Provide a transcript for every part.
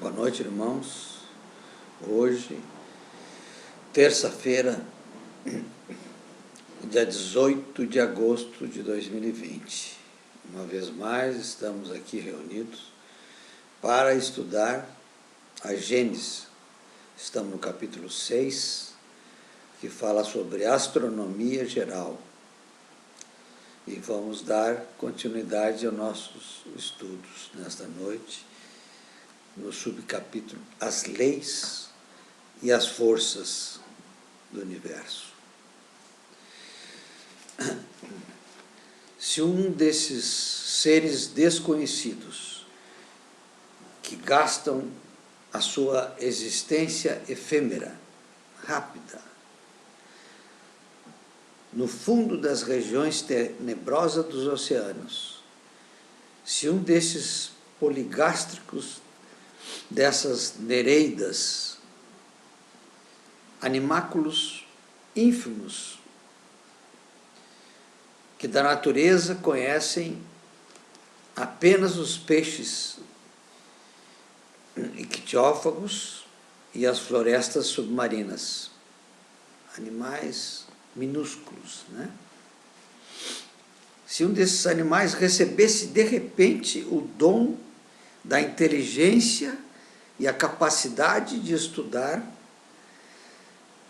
Boa noite, irmãos. Hoje, terça-feira, dia 18 de agosto de 2020. Uma vez mais, estamos aqui reunidos para estudar a Gênesis. Estamos no capítulo 6, que fala sobre astronomia geral. E vamos dar continuidade aos nossos estudos nesta noite, no subcapítulo As Leis e as Forças do Universo. Se um desses seres desconhecidos, que gastam a sua existência efêmera, rápida, no fundo das regiões tenebrosas dos oceanos, se um desses poligástricos, dessas nereidas, animáculos ínfimos, que da natureza conhecem apenas os peixes ictiófagos e as florestas submarinas, animais minúsculos, né? Se um desses animais recebesse de repente o dom da inteligência e a capacidade de estudar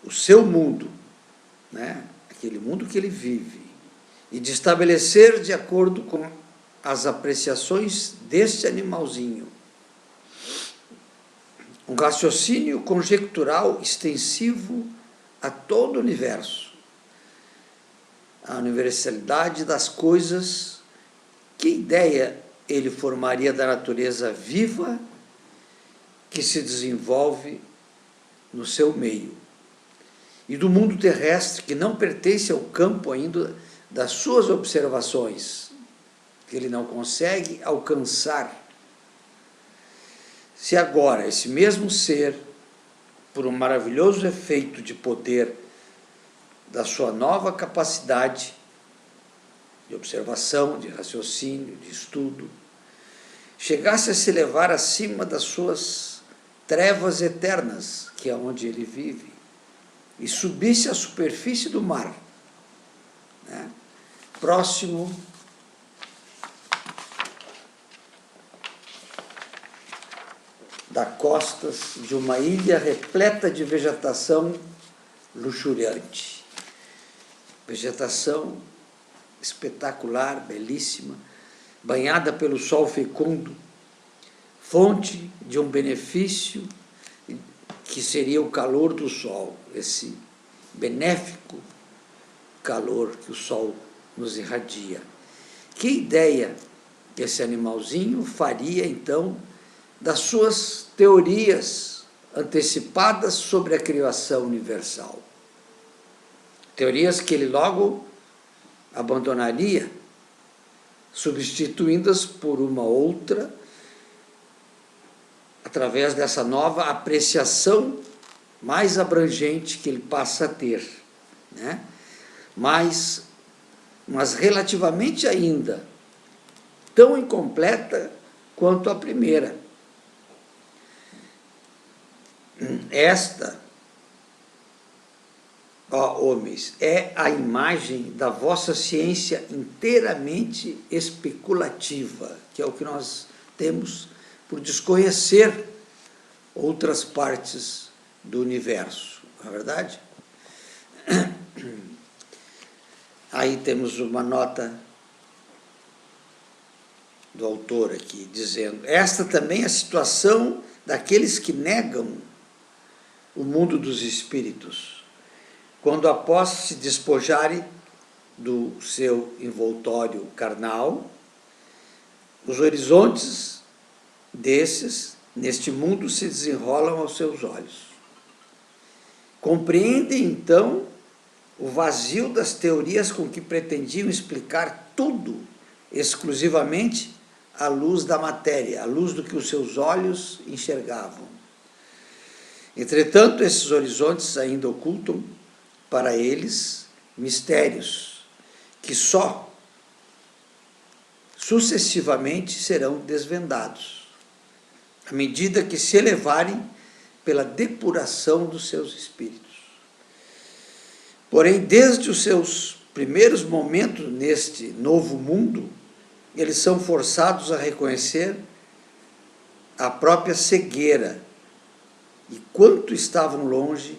o seu mundo, né? Aquele mundo que ele vive, e de estabelecer, de acordo com as apreciações deste animalzinho, um raciocínio conjectural extensivo a todo o universo, a universalidade das coisas, que ideia ele formaria da natureza viva que se desenvolve no seu meio, e do mundo terrestre que não pertence ao campo ainda das suas observações, que ele não consegue alcançar. Se agora esse mesmo ser, por um maravilhoso efeito de poder da sua nova capacidade de observação, de raciocínio, de estudo, chegasse a se elevar acima das suas trevas eternas, que é onde ele vive, e subisse à superfície do mar, né, próximo das costas de uma ilha repleta de vegetação luxuriante. Vegetação espetacular, belíssima, banhada pelo sol fecundo, fonte de um benefício que seria o calor do sol, esse benéfico calor que o sol nos irradia. Que ideia esse animalzinho faria, então, das suas teorias antecipadas sobre a criação universal? Teorias que ele logo abandonaria, substituindo-as por uma outra, através dessa nova apreciação mais abrangente que ele passa a ter, né? Mas relativamente ainda tão incompleta quanto a primeira. Esta, ó homens, é a imagem da vossa ciência inteiramente especulativa, que é o que nós temos por desconhecer outras partes do universo, não é verdade? Aí temos uma nota do autor aqui, dizendo: esta também é a situação daqueles que negam o mundo dos espíritos, quando após se despojarem do seu envoltório carnal, os horizontes desses, neste mundo, se desenrolam aos seus olhos. Compreendem, então, o vazio das teorias com que pretendiam explicar tudo exclusivamente à luz da matéria, à luz do que os seus olhos enxergavam. Entretanto, esses horizontes ainda ocultam para eles mistérios que só sucessivamente serão desvendados. à medida que se elevarem pela depuração dos seus espíritos. Porém, desde os seus primeiros momentos neste novo mundo, eles são forçados a reconhecer a própria cegueira e quanto estavam longe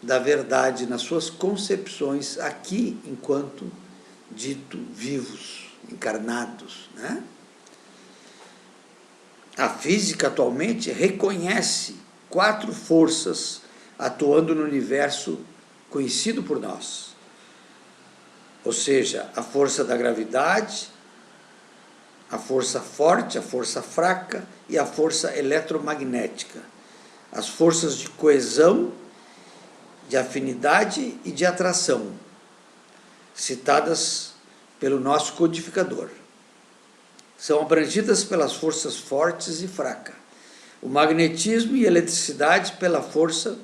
da verdade nas suas concepções aqui, enquanto dito vivos, encarnados, né? A física atualmente reconhece 4 forças atuando no universo conhecido por nós. Ou seja, a força da gravidade, a força forte, a força fraca e a força eletromagnética. As forças de coesão, de afinidade e de atração, citadas pelo nosso codificador. São abrangidas pelas forças fortes e fracas. O magnetismo e a eletricidade pela força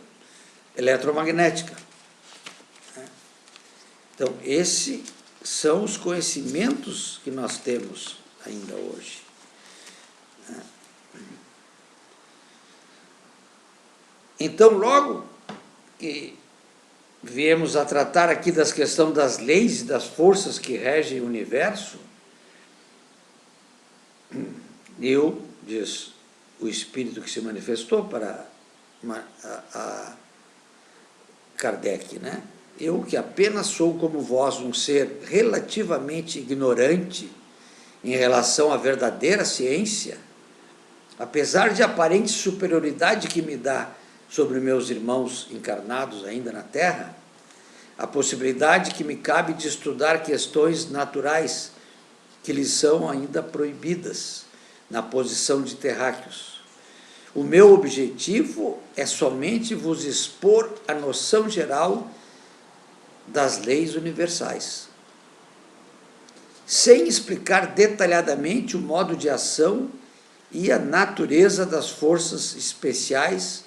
eletromagnética. Então, esses são os conhecimentos que nós temos ainda hoje. Então, logo que viemos a tratar aqui das questões das leis e das forças que regem o universo, diz o Espírito que se manifestou para a Kardec, né? Eu, que apenas sou como vós um ser relativamente ignorante em relação à verdadeira ciência, apesar de aparente superioridade que me dá sobre meus irmãos encarnados ainda na Terra, a possibilidade que me cabe de estudar questões naturais que lhes são ainda proibidas na posição de terráqueos. O meu objetivo é somente vos expor a noção geral das leis universais, sem explicar detalhadamente o modo de ação e a natureza das forças especiais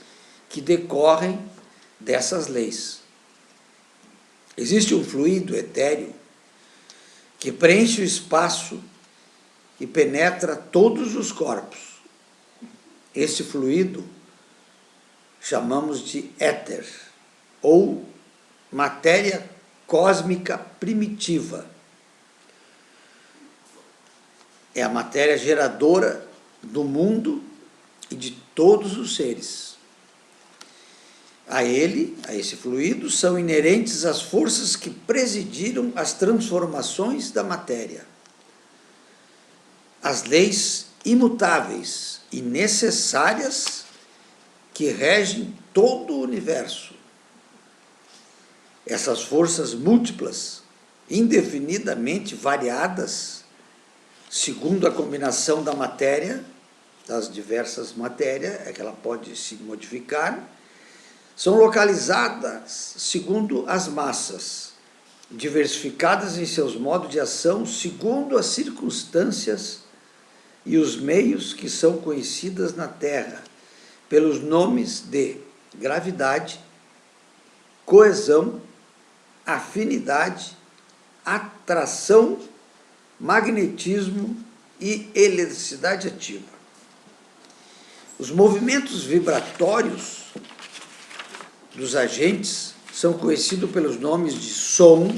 que decorrem dessas leis. Existe um fluido etéreo que preenche o espaço e penetra todos os corpos. Esse fluido chamamos de éter, ou matéria cósmica primitiva. É a matéria geradora do mundo e de todos os seres. A esse fluido, são inerentes as forças que presidiram as transformações da matéria, as leis imutáveis e necessárias que regem todo o universo. Essas forças múltiplas, indefinidamente variadas, segundo a combinação da matéria, das diversas matérias, é que ela pode se modificar, são localizadas segundo as massas, diversificadas em seus modos de ação segundo as circunstâncias e os meios que são conhecidas na Terra, pelos nomes de gravidade, coesão, afinidade, atração, magnetismo e eletricidade ativa. Os movimentos vibratórios dos agentes são conhecidos pelos nomes de som,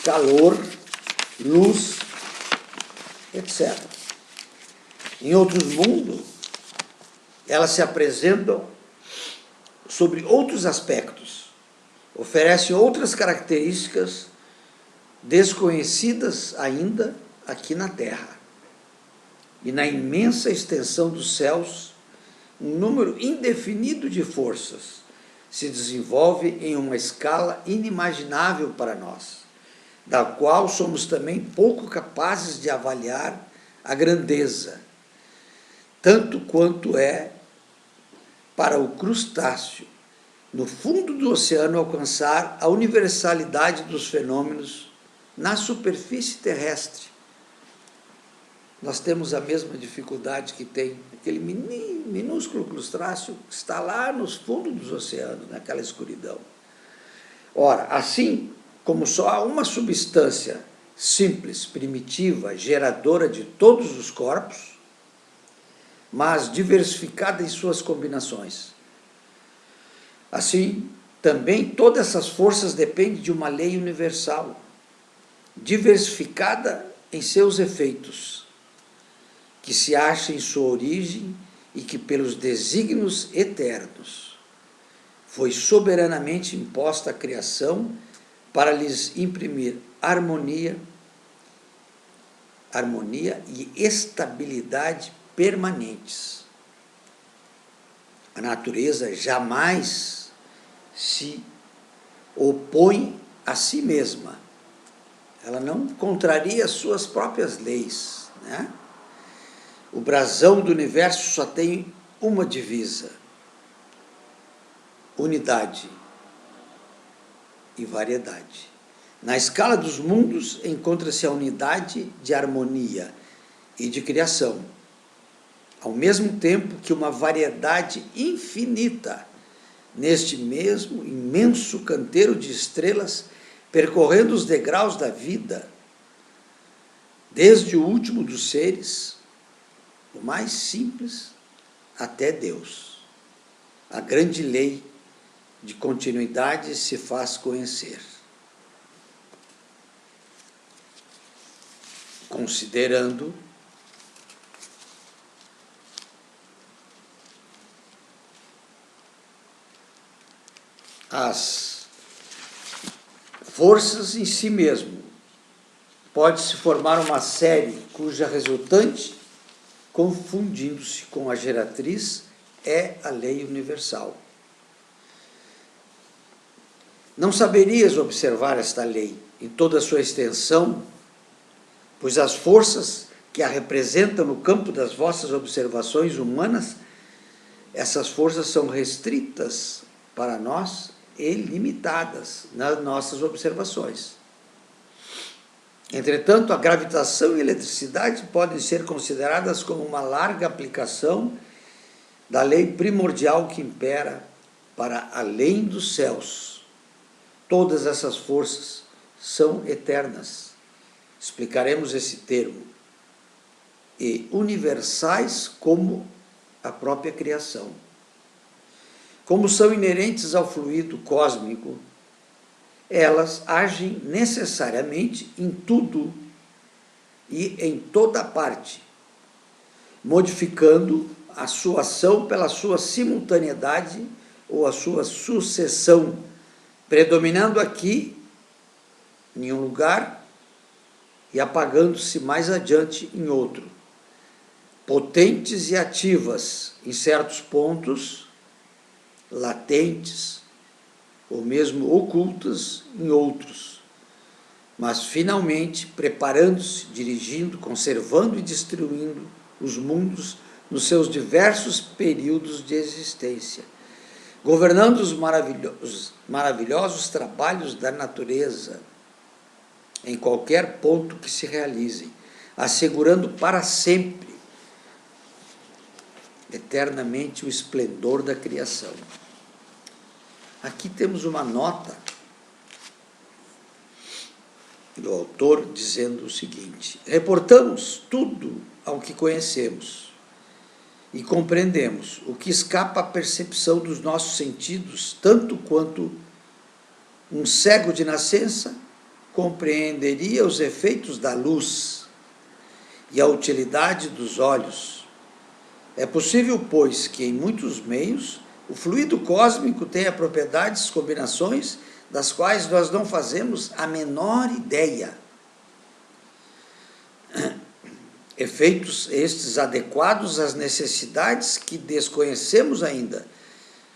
calor, luz, etc. Em outros mundos, elas se apresentam sobre outros aspectos, oferecem outras características desconhecidas ainda aqui na Terra. E na imensa extensão dos céus, um número indefinido de forças se desenvolve em uma escala inimaginável para nós, da qual somos também pouco capazes de avaliar a grandeza, tanto quanto é para o crustáceo, no fundo do oceano, alcançar a universalidade dos fenômenos na superfície terrestre. Nós temos a mesma dificuldade que tem aquele minúsculo crustáceo que está lá nos fundos dos oceanos, naquela escuridão. Ora, assim como só há uma substância simples, primitiva, geradora de todos os corpos, mas diversificada em suas combinações. Assim, também todas essas forças dependem de uma lei universal, diversificada em seus efeitos, que se acha em sua origem e que, pelos desígnios eternos, foi soberanamente imposta à criação para lhes imprimir harmonia e estabilidade permanentes. A natureza jamais se opõe a si mesma. Ela não contraria as suas próprias leis, né? O brasão do universo só tem uma divisa: unidade e variedade. Na escala dos mundos encontra-se a unidade de harmonia e de criação, ao mesmo tempo que uma variedade infinita neste mesmo imenso canteiro de estrelas, percorrendo os degraus da vida, desde o último dos seres, o mais simples, até Deus. A grande lei de continuidade se faz conhecer. Considerando as forças em si mesmo, pode-se formar uma série cuja resultante, confundindo-se com a geratriz, é a lei universal. Não saberias observar esta lei em toda a sua extensão, pois as forças que a representam no campo das vossas observações humanas, essas forças são restritas para nós e limitadas nas nossas observações. Entretanto, a gravitação e a eletricidade podem ser consideradas como uma larga aplicação da lei primordial que impera para além dos céus. Todas essas forças são eternas. Explicaremos esse termo. E universais como a própria criação. Como são inerentes ao fluido cósmico, elas agem necessariamente em tudo e em toda parte, modificando a sua ação pela sua simultaneidade ou a sua sucessão, predominando aqui em um lugar e apagando-se mais adiante em outro, potentes e ativas em certos pontos, latentes ou mesmo ocultas em outros, mas finalmente preparando-se, dirigindo, conservando e destruindo os mundos nos seus diversos períodos de existência, governando os maravilhosos trabalhos da natureza em qualquer ponto que se realizem, assegurando para sempre, eternamente, o esplendor da criação. Aqui temos uma nota do autor dizendo o seguinte: reportamos tudo ao que conhecemos e compreendemos, o que escapa à percepção dos nossos sentidos, tanto quanto um cego de nascença compreenderia os efeitos da luz e a utilidade dos olhos. É possível, pois, que em muitos meios o fluido cósmico tenha propriedades, combinações, das quais nós não fazemos a menor ideia. Efeitos estes adequados às necessidades que desconhecemos ainda,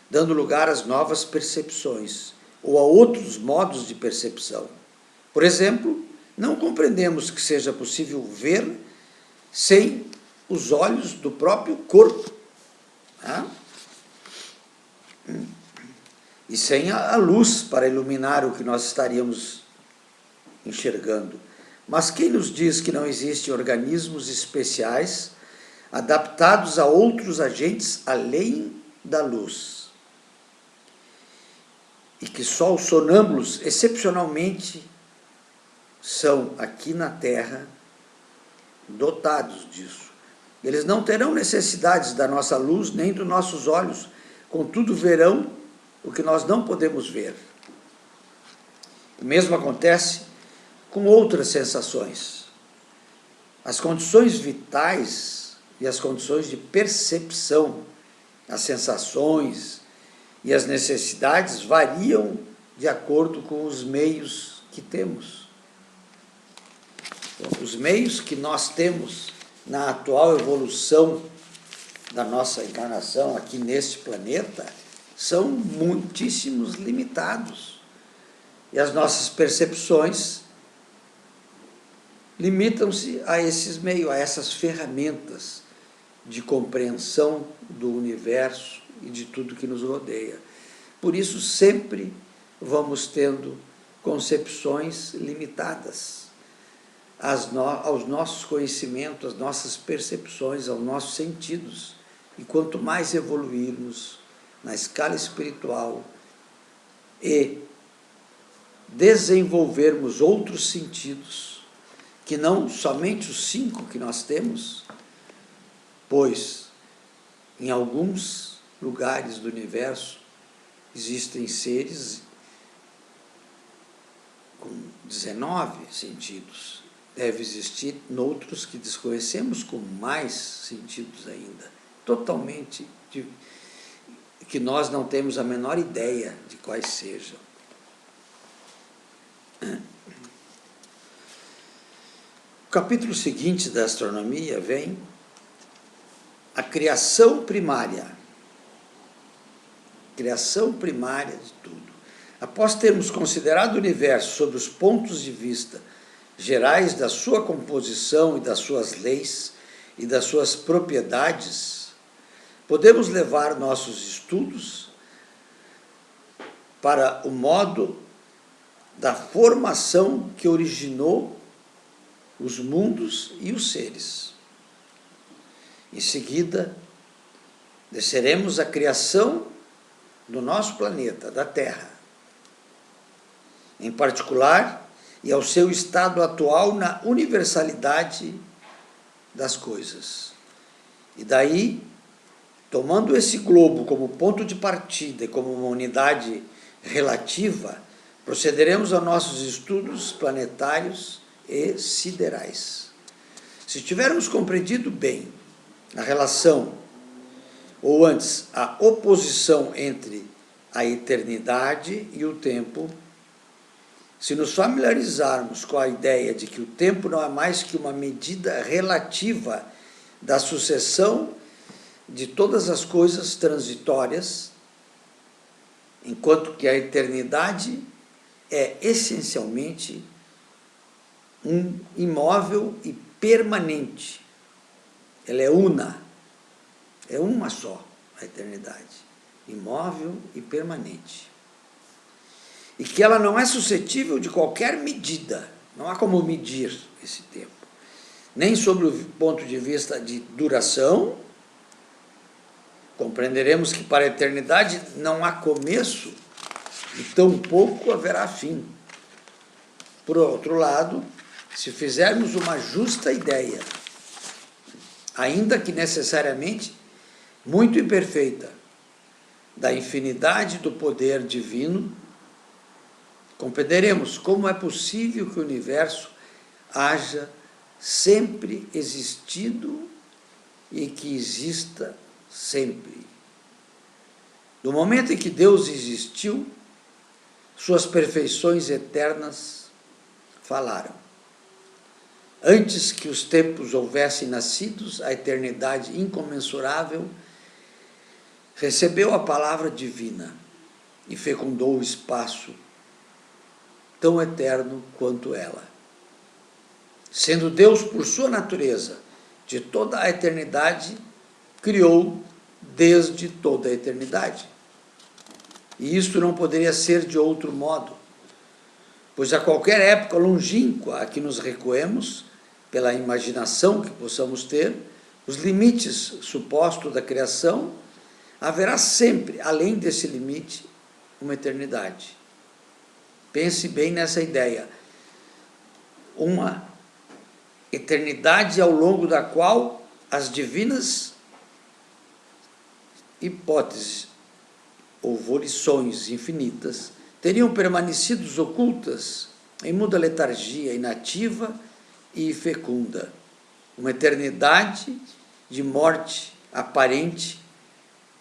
dando lugar às novas percepções, ou a outros modos de percepção. Por exemplo, não compreendemos que seja possível ver sem os olhos do próprio corpo, né? E sem a luz para iluminar o que nós estaríamos enxergando. Mas quem nos diz que não existem organismos especiais adaptados a outros agentes além da luz? E que só os sonâmbulos, excepcionalmente, são aqui na Terra dotados disso. Eles não terão necessidades da nossa luz nem dos nossos olhos, contudo verão o que nós não podemos ver. O mesmo acontece com outras sensações. As condições vitais e as condições de percepção, as sensações e as necessidades variam de acordo com os meios que temos. Então, os meios que nós temos na atual evolução da nossa encarnação aqui neste planeta são muitíssimos limitados. E as nossas percepções limitam-se a esses meios, a essas ferramentas de compreensão do universo e de tudo que nos rodeia. Por isso, sempre vamos tendo concepções limitadas aos nossos conhecimentos, às nossas percepções, aos nossos sentidos. E quanto mais evoluirmos na escala espiritual e desenvolvermos outros sentidos, que não somente os 5 que nós temos, pois em alguns lugares do universo existem seres com 19 sentidos. Deve existir noutros que desconhecemos com mais sentidos ainda, totalmente, que nós não temos a menor ideia de quais sejam. O capítulo seguinte da astronomia vem a criação primária. Criação primária de tudo. Após termos considerado o universo sob os pontos de vista gerais da sua composição e das suas leis e das suas propriedades, podemos levar nossos estudos para o modo da formação que originou os mundos e os seres. Em seguida, desceremos à criação do nosso planeta, da Terra, em particular, e ao seu estado atual na universalidade das coisas. E daí, tomando esse globo como ponto de partida e como uma unidade relativa, procederemos a nossos estudos planetários e siderais. Se tivermos compreendido bem a relação, ou antes, a oposição entre a eternidade e o tempo, se nos familiarizarmos com a ideia de que o tempo não é mais que uma medida relativa da sucessão de todas as coisas transitórias, enquanto que a eternidade é essencialmente um imóvel e permanente. Ela é una, é uma só, a eternidade, imóvel e permanente. E que ela não é suscetível de qualquer medida, não há como medir esse tempo, nem sobre o ponto de vista de duração. Compreenderemos que para a eternidade não há começo e tampouco haverá fim. Por outro lado, se fizermos uma justa ideia, ainda que necessariamente muito imperfeita, da infinidade do poder divino, compreenderemos como é possível que o universo haja sempre existido e que exista sempre. No momento em que Deus existiu, suas perfeições eternas falaram. Antes que os tempos houvessem nascidos, a eternidade incomensurável recebeu a palavra divina e fecundou o espaço tão eterno quanto ela. Sendo Deus, por sua natureza, de toda a eternidade, criou desde toda a eternidade. E isto não poderia ser de outro modo, pois a qualquer época longínqua a que nos recuemos, pela imaginação que possamos ter, os limites supostos da criação, haverá sempre, além desse limite, uma eternidade. Pense bem nessa ideia. Uma eternidade ao longo da qual as divinas hipóteses ou volições infinitas teriam permanecido ocultas em muda letargia inativa e fecunda, uma eternidade de morte aparente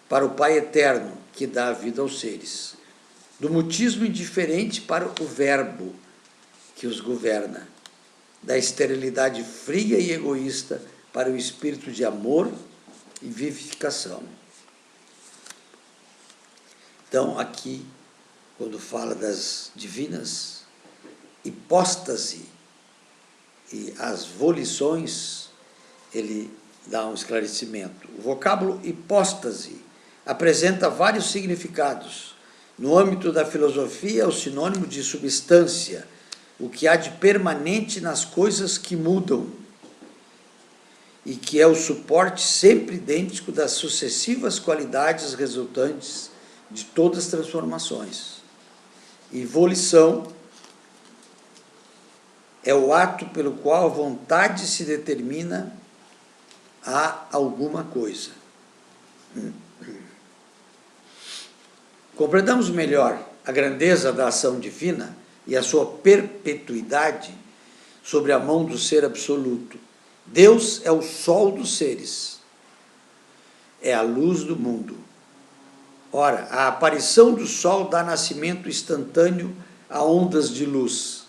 para o Pai eterno que dá a vida aos seres, do mutismo indiferente para o verbo que os governa, da esterilidade fria e egoísta para o espírito de amor e vivificação. Então, aqui, quando fala das divinas hipóstase e as volições, ele dá um esclarecimento. O vocábulo hipóstase apresenta vários significados. No âmbito da filosofia, é o sinônimo de substância, o que há de permanente nas coisas que mudam, e que é o suporte sempre idêntico das sucessivas qualidades resultantes de todas as transformações. E volição é o ato pelo qual a vontade se determina a alguma coisa. Compreendamos melhor a grandeza da ação divina e a sua perpetuidade sobre a mão do ser absoluto. Deus é o sol dos seres, é a luz do mundo. Ora, a aparição do sol dá nascimento instantâneo a ondas de luz,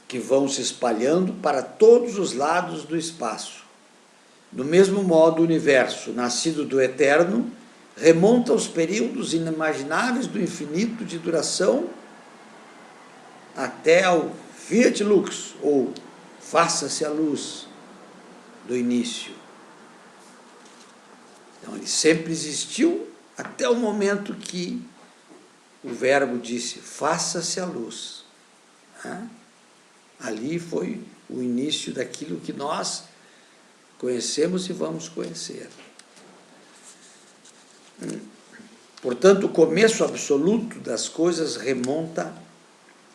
que vão se espalhando para todos os lados do espaço. Do mesmo modo, o universo, nascido do eterno, remonta aos períodos inimagináveis do infinito de duração até ao Fiat Lux, ou faça-se a luz do início. Então, ele sempre existiu até o momento que o verbo disse, faça-se a luz. Ali foi o início daquilo que nós conhecemos e vamos conhecer. Portanto, o começo absoluto das coisas remonta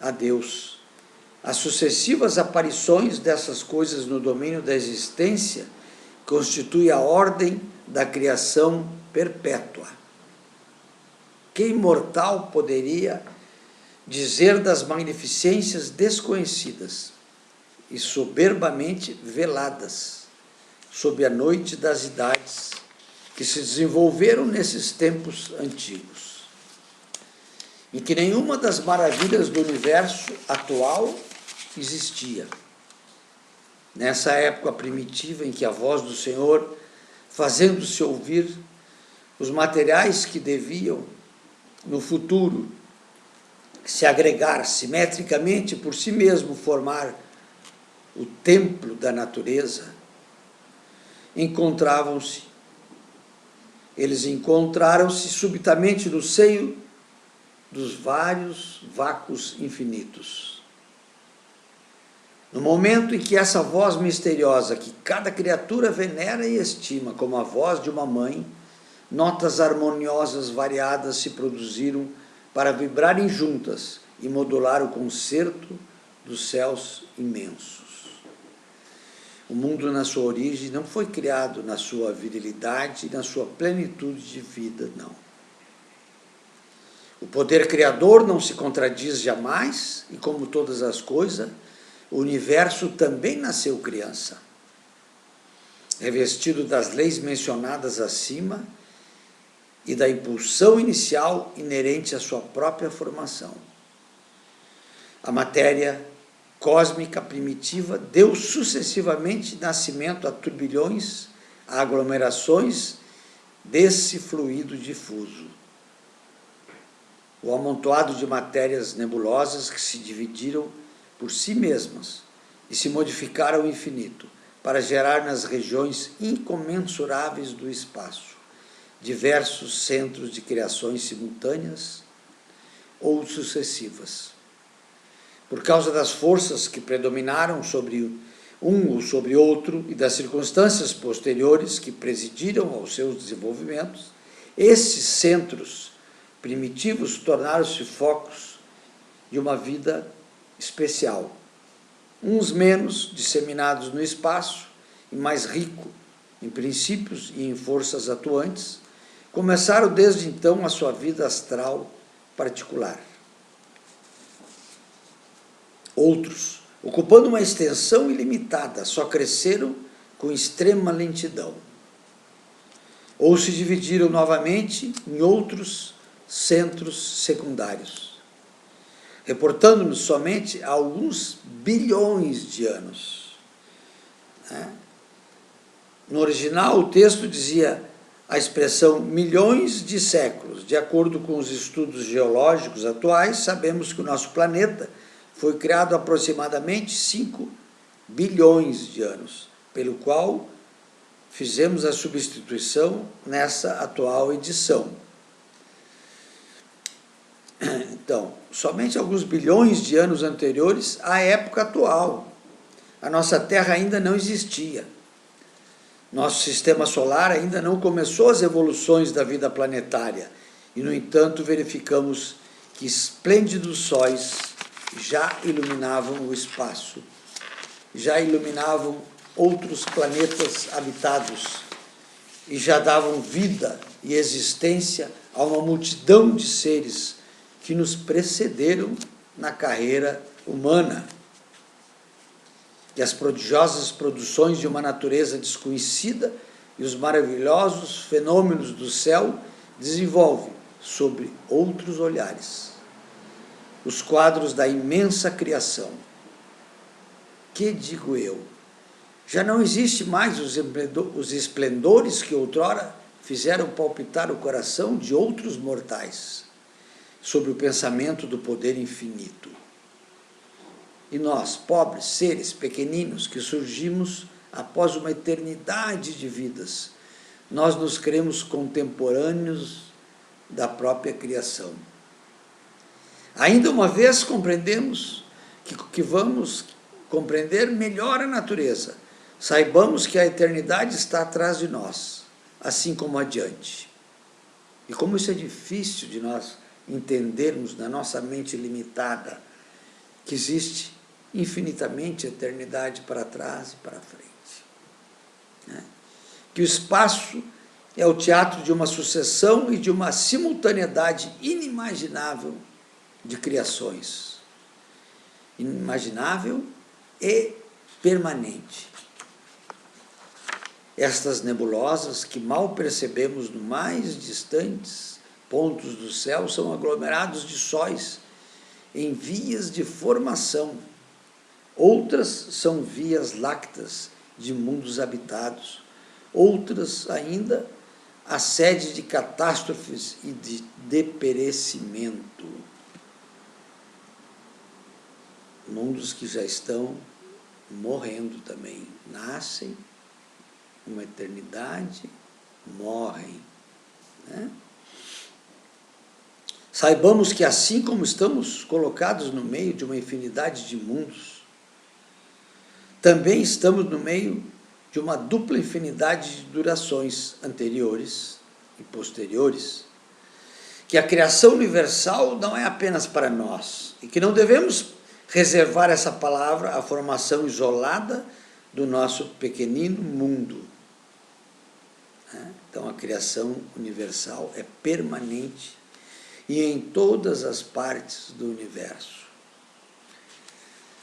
a Deus. As sucessivas aparições dessas coisas no domínio da existência constituem a ordem da criação perpétua. Que imortal poderia dizer das magnificências desconhecidas e soberbamente veladas sob a noite das idades que se desenvolveram nesses tempos antigos, em que nenhuma das maravilhas do universo atual existia. Nessa época primitiva em que a voz do Senhor, fazendo-se ouvir, os materiais que deviam, no futuro, se agregar simetricamente por si mesmo, formar o templo da natureza, eles encontraram-se subitamente no seio dos vários vácuos infinitos. No momento em que essa voz misteriosa, que cada criatura venera e estima como a voz de uma mãe, notas harmoniosas variadas se produziram para vibrarem juntas e modular o concerto dos céus imensos. O mundo, na sua origem, não foi criado na sua virilidade e na sua plenitude de vida, não. O poder criador não se contradiz jamais, e como todas as coisas, o universo também nasceu criança, revestido das leis mencionadas acima e da impulsão inicial inerente à sua própria formação. A matéria cósmica primitiva deu sucessivamente nascimento a turbilhões, a aglomerações desse fluido difuso. O amontoado de matérias nebulosas que se dividiram por si mesmas e se modificaram ao infinito para gerar nas regiões incomensuráveis do espaço diversos centros de criações simultâneas ou sucessivas. Por causa das forças que predominaram sobre um ou sobre outro e das circunstâncias posteriores que presidiram aos seus desenvolvimentos, esses centros primitivos tornaram-se focos de uma vida especial, uns menos disseminados no espaço e mais rico em princípios e em forças atuantes, começaram desde então a sua vida astral particular. Outros, ocupando uma extensão ilimitada, só cresceram com extrema lentidão. Ou se dividiram novamente em outros centros secundários, reportando-nos somente a alguns bilhões de anos. No original, o texto dizia a expressão milhões de séculos. De acordo com os estudos geológicos atuais, sabemos que o nosso planeta foi criado há aproximadamente 5 bilhões de anos, pelo qual fizemos a substituição nessa atual edição. Então, somente alguns bilhões de anos anteriores à época atual, a nossa Terra ainda não existia. Nosso sistema solar ainda não começou as evoluções da vida planetária e, no entanto, verificamos que esplêndidos sóis já iluminavam o espaço, já iluminavam outros planetas habitados e já davam vida e existência a uma multidão de seres que nos precederam na carreira humana. E as prodigiosas produções de uma natureza desconhecida e os maravilhosos fenômenos do céu desenvolvem, sob outros olhares, os quadros da imensa criação. Que digo eu? Já não existe mais os esplendores que outrora fizeram palpitar o coração de outros mortais, sobre o pensamento do poder infinito. E nós, pobres seres pequeninos que surgimos após uma eternidade de vidas, nós nos cremos contemporâneos da própria criação. Ainda uma vez compreendemos que vamos compreender melhor a natureza. Saibamos que a eternidade está atrás de nós, assim como adiante. E como isso é difícil de nós entendermos na nossa mente limitada, que existe infinitamente eternidade para trás e para frente. Que o espaço é o teatro de uma sucessão e de uma simultaneidade inimaginável de criações. Inimaginável e permanente. Estas nebulosas que mal percebemos nos mais distantes pontos do céu são aglomerados de sóis em vias de formação. Outras são vias lácteas de mundos habitados. Outras ainda a sede de catástrofes e de deperecimento. Mundos que já estão morrendo também. Nascem uma eternidade, morrem. Saibamos que assim como estamos colocados no meio de uma infinidade de mundos, também estamos no meio de uma dupla infinidade de durações anteriores e posteriores, que a criação universal não é apenas para nós, e que não devemos reservar essa palavra à formação isolada do nosso pequenino mundo. Então a criação universal é permanente e em todas as partes do universo.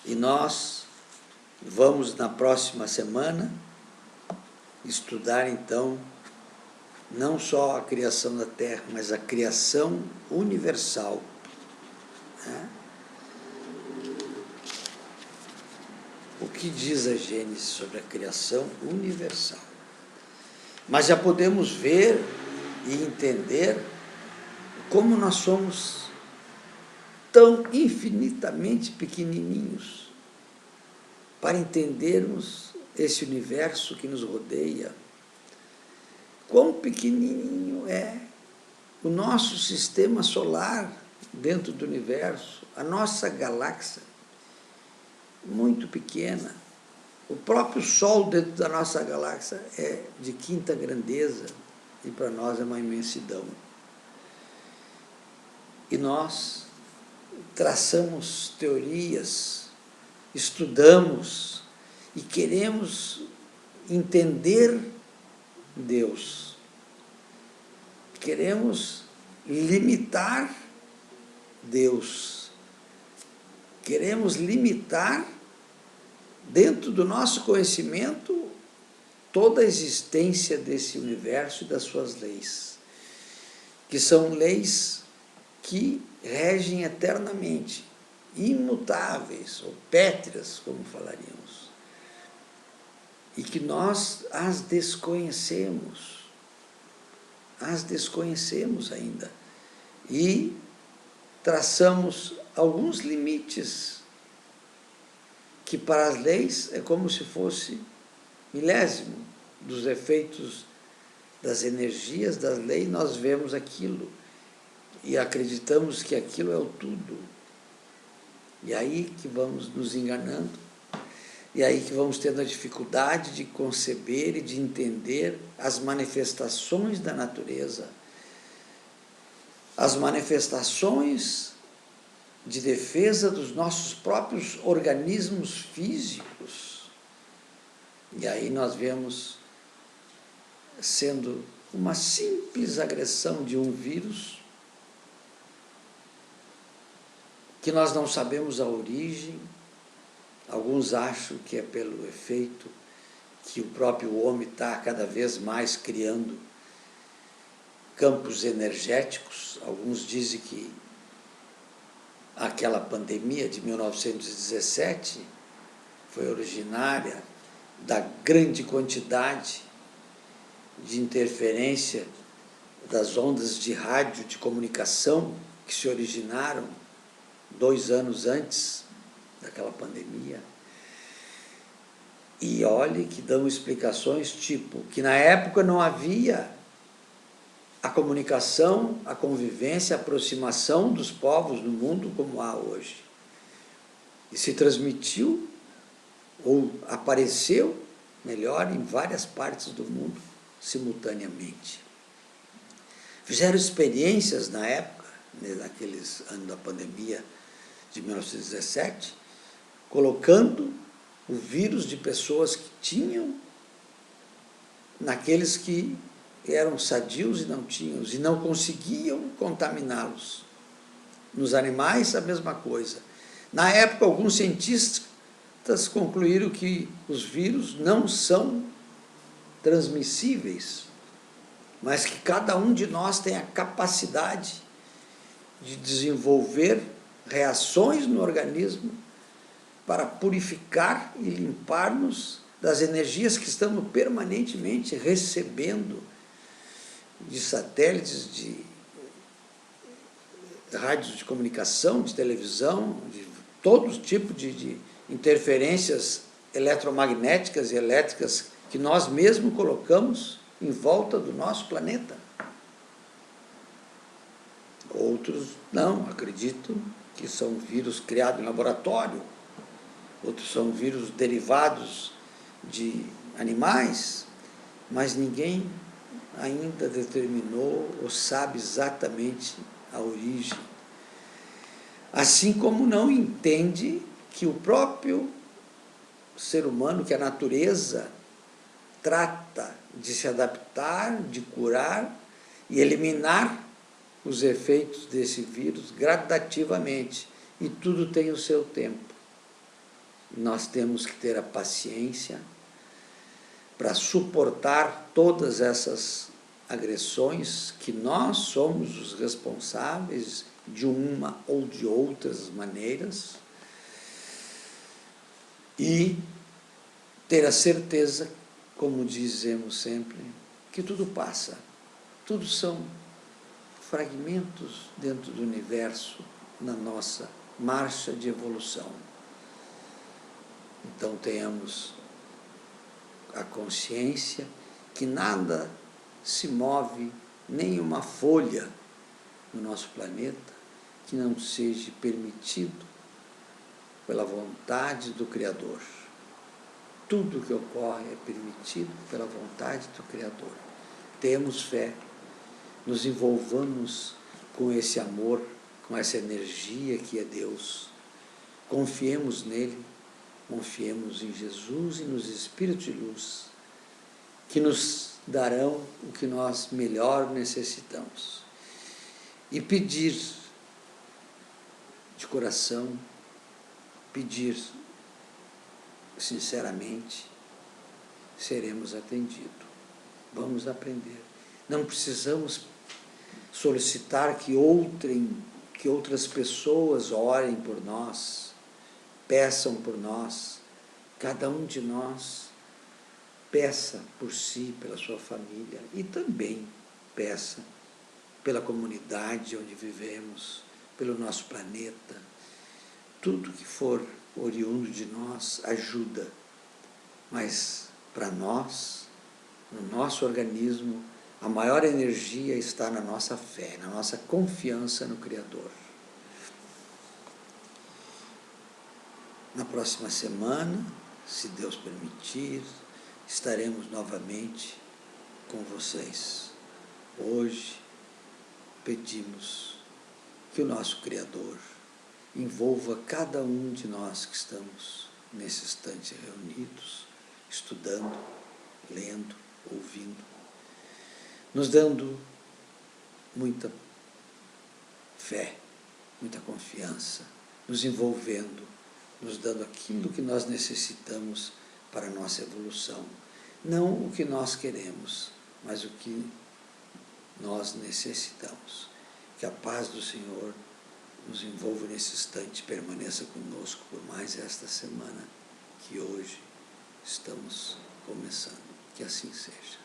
E nós vamos, na próxima semana, estudar, então, não só a criação da Terra, mas a criação universal. O que diz a Gênesis sobre a criação universal? Mas já podemos ver e entender como nós somos tão infinitamente pequenininhos para entendermos esse universo que nos rodeia. Quão pequenininho é o nosso sistema solar dentro do universo, a nossa galáxia, muito pequena. O próprio Sol dentro da nossa galáxia é de quinta grandeza e para nós é uma imensidão. E nós traçamos teorias, estudamos e queremos entender Deus. Queremos limitar Deus. Queremos limitar, dentro do nosso conhecimento, toda a existência desse universo e das suas leis, que são leis que regem eternamente, imutáveis ou pétreas, como falaríamos, e que nós as desconhecemos ainda, e traçamos alguns limites que para as leis é como se fosse milésimo dos efeitos das energias das leis. Nós vemos aquilo e acreditamos que aquilo é o tudo. E aí que vamos nos enganando, e aí que vamos tendo a dificuldade de conceber e de entender as manifestações da natureza, as manifestações de defesa dos nossos próprios organismos físicos. E aí nós vemos sendo uma simples agressão de um vírus, que nós não sabemos a origem. Alguns acham que é pelo efeito que o próprio homem está cada vez mais criando campos energéticos. Alguns dizem que aquela pandemia de 1917 foi originária da grande quantidade de interferência das ondas de rádio de comunicação que se originaram 2 anos antes daquela pandemia. E olhe que dão explicações tipo que na época não havia a comunicação, a convivência, a aproximação dos povos no mundo como há hoje. E se transmitiu, ou apareceu, melhor, em várias partes do mundo simultaneamente. Fizeram experiências na época, naqueles anos da pandemia de 1917, colocando o vírus de pessoas que tinham naqueles que eram sadios e não tinham, e não conseguiam contaminá-los. Nos animais, a mesma coisa. Na época, alguns cientistas concluíram que os vírus não são transmissíveis, mas que cada um de nós tem a capacidade de desenvolver reações no organismo para purificar e limpar-nos das energias que estamos permanentemente recebendo de satélites, de rádios de comunicação, de televisão, de todo tipo de interferências eletromagnéticas e elétricas que nós mesmos colocamos em volta do nosso planeta. Outros não, acreditam que são vírus criados em laboratório, outros são vírus derivados de animais, mas ninguém ainda determinou ou sabe exatamente a origem. Assim como não entende que o próprio ser humano, que a natureza trata de se adaptar, de curar e eliminar os efeitos desse vírus gradativamente, e tudo tem o seu tempo. Nós temos que ter a paciência para suportar todas essas agressões, que nós somos os responsáveis de uma ou de outras maneiras, e ter a certeza, como dizemos sempre, que tudo passa, tudo são fragmentos dentro do universo, na nossa marcha de evolução. Então tenhamos a consciência que nada se move, nem uma folha no nosso planeta, que não seja permitido pela vontade do Criador. Tudo que ocorre é permitido pela vontade do Criador. Temos fé, nos envolvamos com esse amor, com essa energia que é Deus. Confiemos nele, confiemos em Jesus e nos Espíritos de luz, que nos darão o que nós melhor necessitamos. E pedir de coração, pedir sinceramente, seremos atendidos. Vamos aprender. Não precisamos solicitar que outras pessoas orem por nós, peçam por nós. Cada um de nós peça por si, pela sua família, e também peça pela comunidade onde vivemos, pelo nosso planeta. Tudo que for oriundo de nós ajuda, mas para nós, no nosso organismo, a maior energia está na nossa fé, na nossa confiança no Criador. Na próxima semana, se Deus permitir, estaremos novamente com vocês. Hoje, pedimos que o nosso Criador envolva cada um de nós que estamos nesse instante reunidos, estudando, lendo, ouvindo, nos dando muita fé, muita confiança, nos envolvendo, nos dando aquilo que nós necessitamos para a nossa evolução. Não o que nós queremos, mas o que nós necessitamos. Que a paz do Senhor nos envolva nesse instante, permaneça conosco por mais esta semana que hoje estamos começando. Que assim seja.